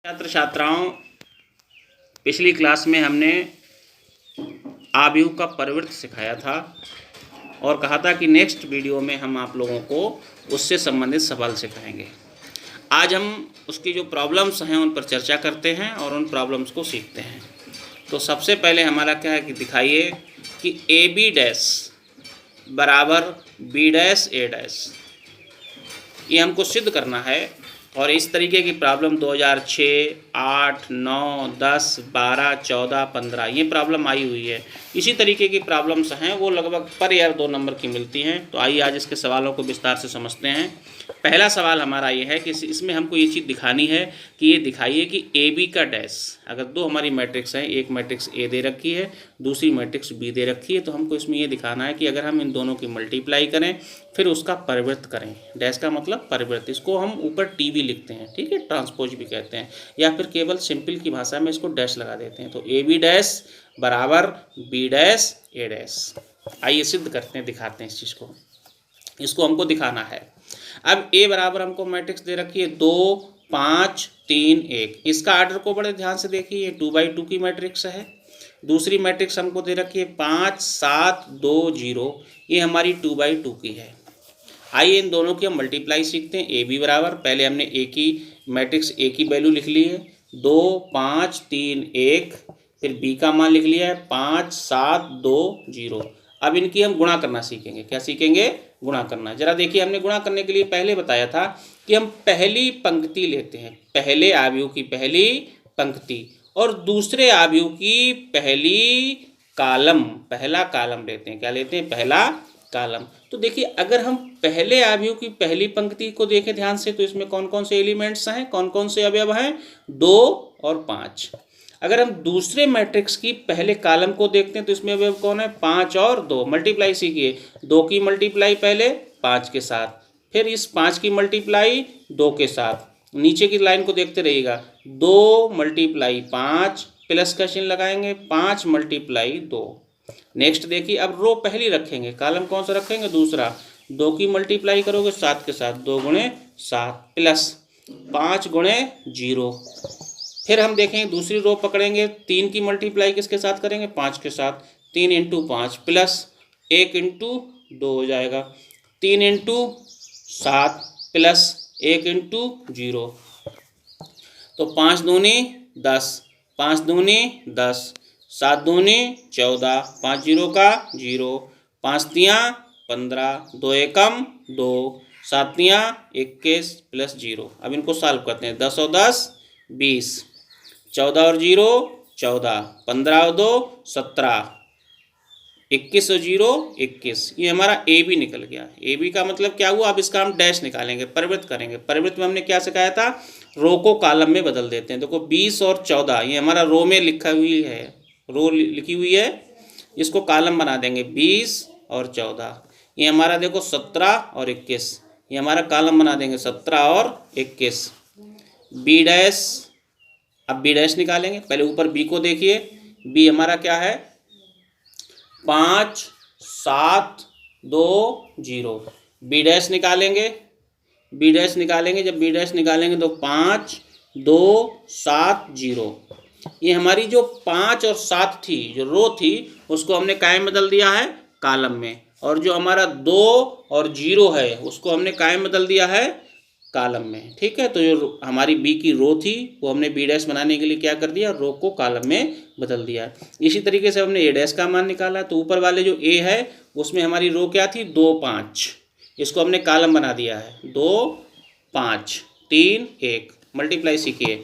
छात्र छात्राओं, पिछली क्लास में हमने आव्यूह का परिवृत्त सिखाया था और कहा था कि नेक्स्ट वीडियो में हम आप लोगों को उससे संबंधित सवाल सिखाएंगे। आज हम उसकी जो प्रॉब्लम्स हैं उन पर चर्चा करते हैं और उन प्रॉब्लम्स को सीखते हैं। तो सबसे पहले हमारा क्या है कि दिखाइए कि ए बी डैश बराबर बी डैश ए डैश, ये हमको सिद्ध करना है। और इस तरीके की प्रॉब्लम 2006, 8, 9, 10, 12, 14, 15 ये प्रॉब्लम आई हुई है। इसी तरीके की प्रॉब्लम्स हैं, वो लगभग पर ईयर 2 नंबर की मिलती हैं। तो आइए आज इसके सवालों को विस्तार से समझते हैं। पहला सवाल हमारा ये है कि इसमें हमको ये चीज़ दिखानी है कि ये दिखाइए कि ए बी का डैश, अगर दो हमारी मैट्रिक्स हैं, एक मैट्रिक्स ए दे रखी है, दूसरी मैट्रिक्स बी दे रखी है, तो हमको इसमें ये दिखाना है कि अगर हम इन दोनों की मल्टीप्लाई करें फिर उसका परिवृत्त करें। डैश का मतलब परिवृत्त, इसको हम ऊपर टी भी लिखते हैं, ठीक है, ट्रांसपोज भी कहते हैं, या फिर केवल सिंपल की भाषा में इसको डैश लगा देते हैं। तो ए बी डैश बराबर बी डैश ए डैश। आइए सिद्ध करते हैं, दिखाते हैं इस चीज़ को, इसको हमको दिखाना है। अब ए बराबर हमको मैट्रिक्स दे रखी है 2, 5, 3, 1। इसका आर्डर को बड़े ध्यान से देखिए, ये 2x2 की मैट्रिक्स है। दूसरी मैट्रिक्स हमको दे रखी है 5, 7, 2, 0, ये हमारी 2x2 की है। आइए इन दोनों की हम मल्टीप्लाई सीखते हैं। ए बी बराबर, पहले हमने ए की मैट्रिक्स ए की वैल्यू लिख ली है 2, 5, 3, 1, फिर बी का मान लिख लिया है 5, 7, 2, 0। अब इनकी हम गुणा करना सीखेंगे। क्या सीखेंगे? गुणा करना। जरा देखिए, हमने गुणा करने के लिए पहले बताया था कि हम पहली पंक्ति लेते हैं, पहले आव्यूह की पहली पंक्ति, और दूसरे आव्यूह की पहली कालम, पहला कालम लेते हैं। क्या लेते हैं? पहला कालम। तो देखिए, अगर हम पहले आव्यूह की पहली पंक्ति को देखें ध्यान से, तो इसमें कौन कौन से एलिमेंट्स हैं, कौन कौन से अवयव हैं? 2 और 5। अगर हम दूसरे मैट्रिक्स की पहले कालम को देखते हैं तो इसमें अवयव कौन है? 5 और 2। मल्टीप्लाई सीखिए, 2 की मल्टीप्लाई पहले 5 के साथ, फिर इस 5 की मल्टीप्लाई 2 के साथ। नीचे की लाइन को देखते रहिएगा, 2 × 5 प्लस का चिन्ह लगाएंगे, 5 × 2। नेक्स्ट देखिए, अब रो पहली रखेंगे, कालम कौन सा रखेंगे? दूसरा। 2 की मल्टीप्लाई करोगे 7 के साथ, 2 × 7 प्लस 5 × 0। फिर हम देखेंगे दूसरी रो पकड़ेंगे, 3 की मल्टीप्लाई किसके साथ करेंगे? 5 के साथ, 3 × 5 प्लस 1 × 2 हो जाएगा, 3 × 7 प्लस 1 × 0। तो 5 दूनी 10, 5 दूनी 10, 7 दूनी 14, 5 0 का 0, 5 तियाँ 15, 2 एकम 2, 7 तियाँ 21 प्लस 0। अब इनको सॉल्व करते हैं। 10 और 10 20, 14 और 0 14, 15 और 2 17, 21 और 0 21। ये हमारा ए बी निकल गया। ए बी का मतलब क्या हुआ? अब इसका हम डैश निकालेंगे, परिवृत्त करेंगे। परिवृत्त में हमने क्या सिखाया था? रो को कालम में बदल देते हैं। देखो 20 और 14 ये हमारा रो में लिखा हुई है, रो लिखी हुई है, इसको कालम बना देंगे। 20 और 14 ये हमारा देखो 17 और 21, ये हमारा कालम बना देंगे 17 और 21। बी डैश, अब बी डैश निकालेंगे। पहले ऊपर बी को देखिए, बी हमारा क्या है? 5, 7, 2, 0। बी डैश निकालेंगे, बी डैश निकालेंगे। जब बी डैश निकालेंगे तो 5, 2, 7, 0। ये हमारी जो 5 और 7 थी, जो रो थी, उसको हमने काय में बदल दिया है? कालम में। और जो हमारा 2 और 0 है उसको हमने काय में बदल दिया है? कालम में। ठीक है, तो जो हमारी बी की रो थी वो हमने बी डैश बनाने के लिए क्या कर दिया? रो को कालम में बदल दिया। इसी तरीके से हमने ए डैश का मान निकाला, तो ऊपर वाले जो ए है उसमें हमारी रो क्या थी? 2, 5, इसको हमने कालम बना दिया है। 2, 5, 3, 1। मल्टीप्लाई सीखिए।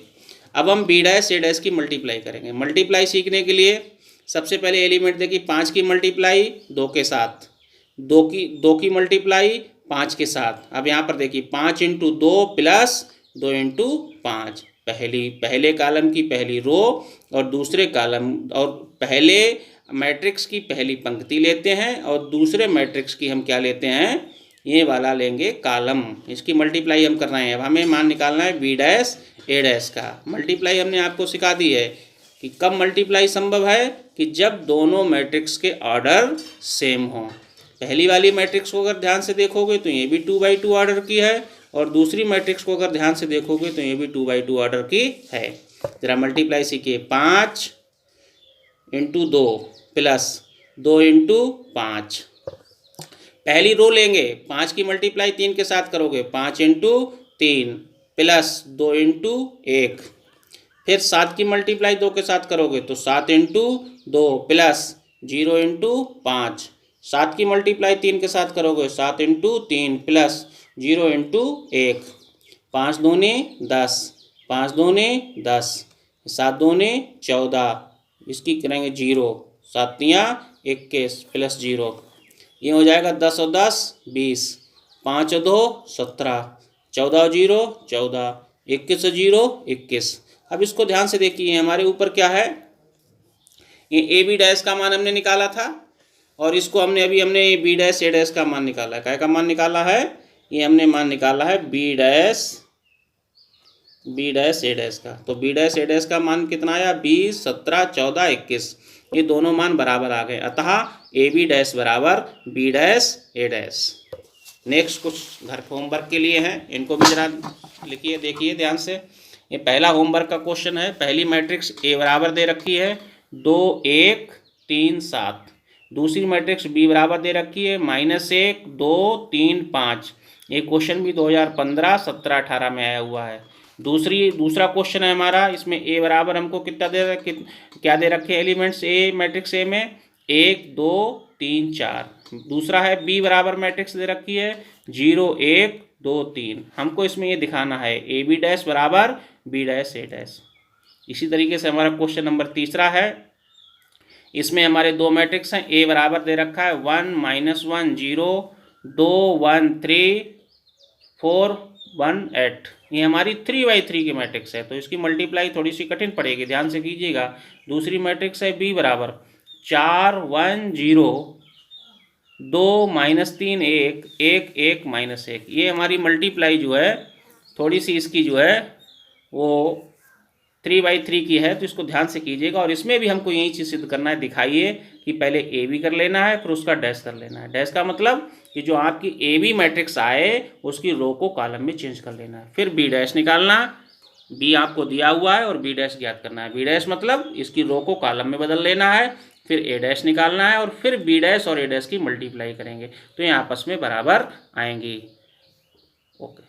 अब हम बी डैश ए डैश की मल्टीप्लाई करेंगे। मल्टीप्लाई सीखने के लिए सबसे पहले एलिमेंट देखिए, 5 की मल्टीप्लाई 2 के साथ, 2 की मल्टीप्लाई 5 के साथ। अब यहाँ पर देखिए 5 × 2 प्लस 2 × 5, पहले कालम की पहली रो और दूसरे कालम और पहले मैट्रिक्स की पहली पंक्ति लेते हैं, और दूसरे मैट्रिक्स की हम क्या लेते हैं? ये वाला लेंगे कालम। इसकी मल्टीप्लाई हम कर रहे हैं। अब हमें मान निकालना है बी डैश ए डैश का। मल्टीप्लाई हमने आपको सिखा दी है कि कब मल्टीप्लाई संभव है? कि जब दोनों मैट्रिक्स के ऑर्डर सेम हों। पहली वाली मैट्रिक्स को अगर ध्यान से देखोगे तो ये भी 2x2 ऑर्डर की है, और दूसरी मैट्रिक्स को अगर ध्यान से देखोगे तो ये भी 2x2 ऑर्डर की है। जरा मल्टीप्लाई सीखिए, 5 इंटू 2 प्लस 2 इंटू 5। पहली रो लेंगे, 5 की मल्टीप्लाई 3 के साथ करोगे, 5 इंटू 3 प्लस 2 इंटू 1। फिर 7 की मल्टीप्लाई 2 के साथ करोगे तो 7 इंटू 2 प्लस 0 इंटू 5। 7 की मल्टीप्लाई 3 के साथ करोगे, 7 इंटू 3 प्लस 0 इंटू 1। 5 दूने 10, 5 दूने 10, 7 दूने 14, इसकी करेंगे 0, 7 21 प्लस 0, ये हो जाएगा 10 और 10 20, 5 और 2 17, 14 और 0 14, 21 और 0 21। अब इसको ध्यान से देखिए, हमारे ऊपर क्या है, ये ए बी डैश का मान हमने निकाला था और इसको हमने बी डैश ए डैश का मान निकाला है। क्या का मान निकाला है, ये हमने मान निकाला है बी डैश ए डैश का। तो बी डैश ए डैश का मान कितना आया, 20 17 14 21। ये दोनों मान बराबर आ गए, अतः ए बी डैश बराबर बी डैश ए डैश। नेक्स्ट कुछ घर के होमवर्क के लिए हैं, इनको भी जरा लिखिए, देखिए ध्यान से। ये पहला होमवर्क का क्वेश्चन है। पहली मैट्रिक्स ए बराबर दे रखी है 2 1 3 7। दूसरी मैट्रिक्स बी बराबर दे रखी है -1 2 3 5। ये क्वेश्चन भी 2015 17 18 में आया हुआ है। दूसरा क्वेश्चन है हमारा, इसमें ए बराबर हमको कितना क्या दे रखे एलिमेंट्स ए मैट्रिक्स ए में 1 2 3 4। दूसरा है बी बराबर मैट्रिक्स दे रखी है 0 1 2 3। हमको इसमें ये दिखाना है ए बी डैश बराबर बी डैश ए डैश। इसी तरीके से हमारा क्वेश्चन नंबर तीसरा है, इसमें हमारे दो मैट्रिक्स हैं। ए बराबर दे रखा है 1 -1 0 2 1 3 4 1 8। ये हमारी 3x3 की मैट्रिक्स है, तो इसकी मल्टीप्लाई थोड़ी सी कठिन पड़ेगी, ध्यान से कीजिएगा। दूसरी मैट्रिक्स है बी बराबर 4 1 0 2 -3 1 1 1 -1। ये हमारी मल्टीप्लाई जो है थोड़ी सी इसकी जो है वो 3x3 की है, तो इसको ध्यान से कीजिएगा। और इसमें भी हमको यही चीज़ सिद्ध करना है, दिखाइए कि पहले ए बी कर लेना है फिर उसका डैश कर लेना है। डैश का मतलब कि जो आपकी ए बी मैट्रिक्स आए उसकी रो को कॉलम में चेंज कर लेना है, फिर बी डैश निकालना। बी आपको दिया हुआ है और बी डैश ज्ञात करना है। बी डैश मतलब इसकी रो को कॉलम में बदल लेना है, फिर ए डैश निकालना है और फिर बी डैश और ए डैश की मल्टीप्लाई करेंगे तो ये आपस में बराबर आएंगी। ओके।